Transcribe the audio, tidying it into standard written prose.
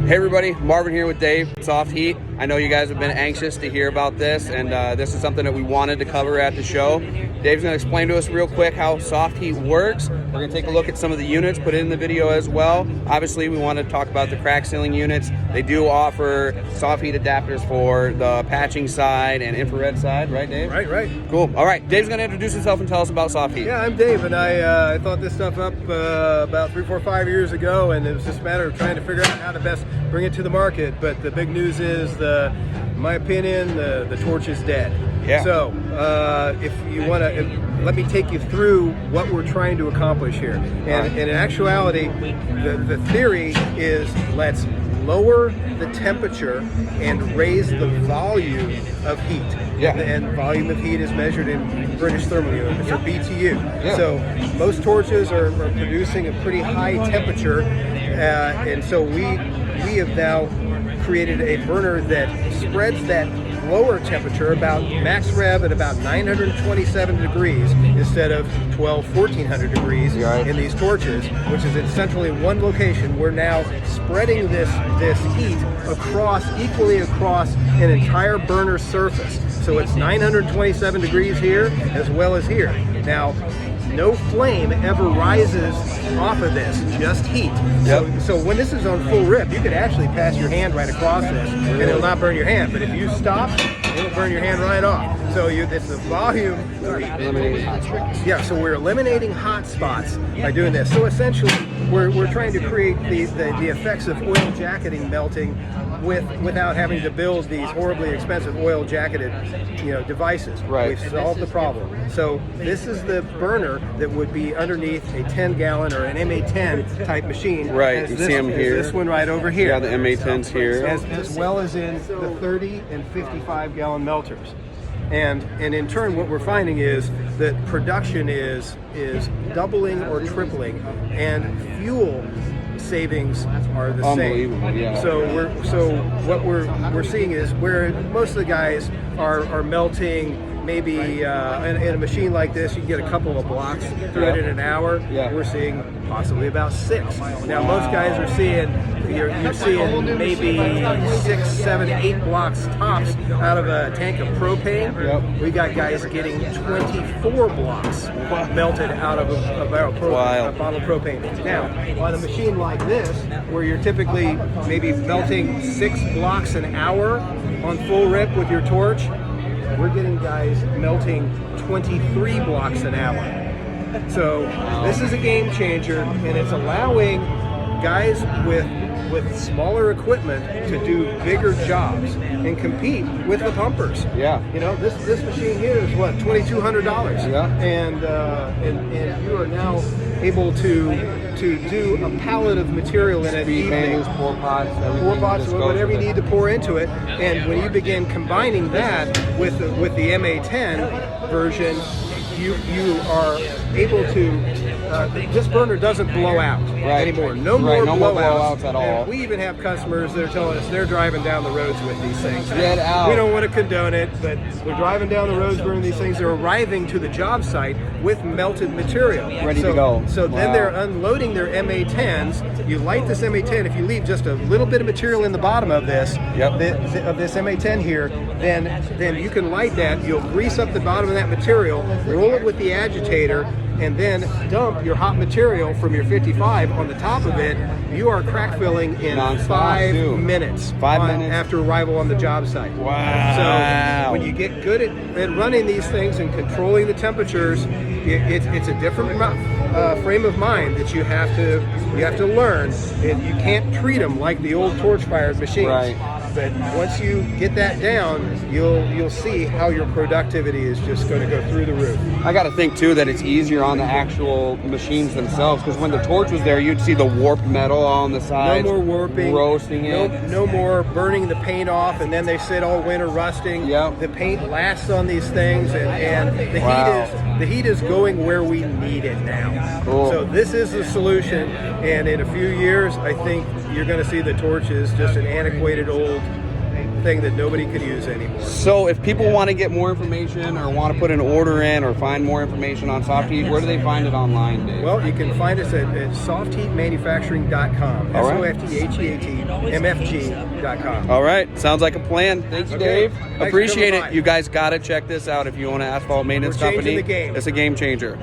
Hey everybody, Marvin here with Dave, Soft Heat. I know you guys have been anxious to hear about this, and this is something that we wanted to cover at the show. Dave's going to explain to us real quick how Soft Heat works. We're going to take a look at some of the units, put it in the video as well. Obviously, we want to talk about the crack sealing units. They do offer Soft Heat adapters for the patching side and infrared side, right Dave? Right. Cool. All right, Dave's going to introduce himself and tell us about Soft Heat. Yeah, I'm Dave, and I thought this stuff up about 3, 4, 5 years ago, and it was just a matter of trying to figure out how to best bring it to the market. But the big news is, in my opinion, the torch is dead. Yeah. So if you want to, let me take you through what we're trying to accomplish here. And in actuality, the theory is let's lower the temperature and raise the volume of heat. Yeah. And volume of heat is measured in British thermal units, or BTU. Yeah. So most torches are producing a pretty high temperature, and so we have now created a burner that spreads that lower temperature, about max rev at about 927 degrees instead of 1400 degrees in these torches, which is essentially one location. We're now spreading this heat equally across an entire burner surface. So it's 927 degrees here as well as here. Now, no flame ever rises off of this, just heat. Yep. So when this is on full rip, you could actually pass your hand right across this, and it'll not burn your hand. But if you stop, it'll burn your hand right off. So it's the volume. Eliminating hot spots. Yeah, so we're eliminating hot spots by doing this. So essentially, we're trying to create the effects of oil jacketing melting without having to build these horribly expensive oil jacketed devices. Right. We've solved the problem. So this is the burner that would be underneath a 10-gallon or an MA10 type machine. Right, you see them here. This one right over here. Yeah, the MA10's here. As well as in the 30 and 55-gallon melters. And in turn, what we're finding is that production is doubling or tripling, and fuel savings are the same. Unbelievable, yeah. So what we're seeing is where most of the guys are melting. Maybe in a machine like this, you can get a couple of blocks through it in an hour. Yeah. We're seeing possibly about 6. Now most guys are seeing you're seeing maybe 6, 7, 8 blocks tops out of a tank of propane. Yep. We got guys getting 24 blocks melted out of a barrel a bottle of propane. Now on a machine like this, where you're typically maybe melting 6 blocks an hour on full rip with your torch, we're getting guys melting 23 blocks an hour. So this is a game changer, and it's allowing guys with smaller equipment to do bigger jobs and compete with the pumpers. Yeah. This machine here is what, $2,200. Yeah. And you are now able to do a pallet of material in an evening. Pour pots, whatever you need to pour into it. And when you begin combining that with the MA10 version, you are able to. This burner doesn't blow out anymore. No more blowouts at all. And we even have customers that are telling us they're driving down the roads with these things. Get out. We don't want to condone it, but they're driving down the roads burning these things. They're arriving to the job site with melted material. Ready to go. So then they're unloading their MA10s. You light this MA10. If you leave just a little bit of material in the bottom of this, of this MA10 here, then you can light that. You'll grease up the bottom of that material, roll it with the agitator, and then dump your hot material from your 55 on the top of it. You are crack filling in 5 minutes. 5 minutes after arrival on the job site. Wow. So when you get good at running these things and controlling the temperatures, it's a different frame of mind that you have to learn. You can't treat them like the old torch-fired machines. Right. But once you get that down, you'll see how your productivity is just going to go through the roof. I got to think too that it's easier on the actual machines themselves, because when the torch was there, you'd see the warped metal on the sides. No more warping. Roasting it. No more burning the paint off, and then they sit all winter rusting. Yep. The paint lasts on these things, and the heat is going where we need it now. Cool. So this is the solution, and in a few years, I think you're going to see the torch as just an antiquated old thing that nobody could use anymore. So if people want to get more information or want to put an order in or find more information on Soft Heat, where do they find it online, Dave? Well, you can find us at softheatmanufacturing.com. All right. SOFTHEATMFG.com. All right. Sounds like a plan. Thanks, Okay. Dave. Thanks for Appreciate coming it. by. You guys got to check this out if you own an asphalt maintenance We're changing company. the game. It's a game changer.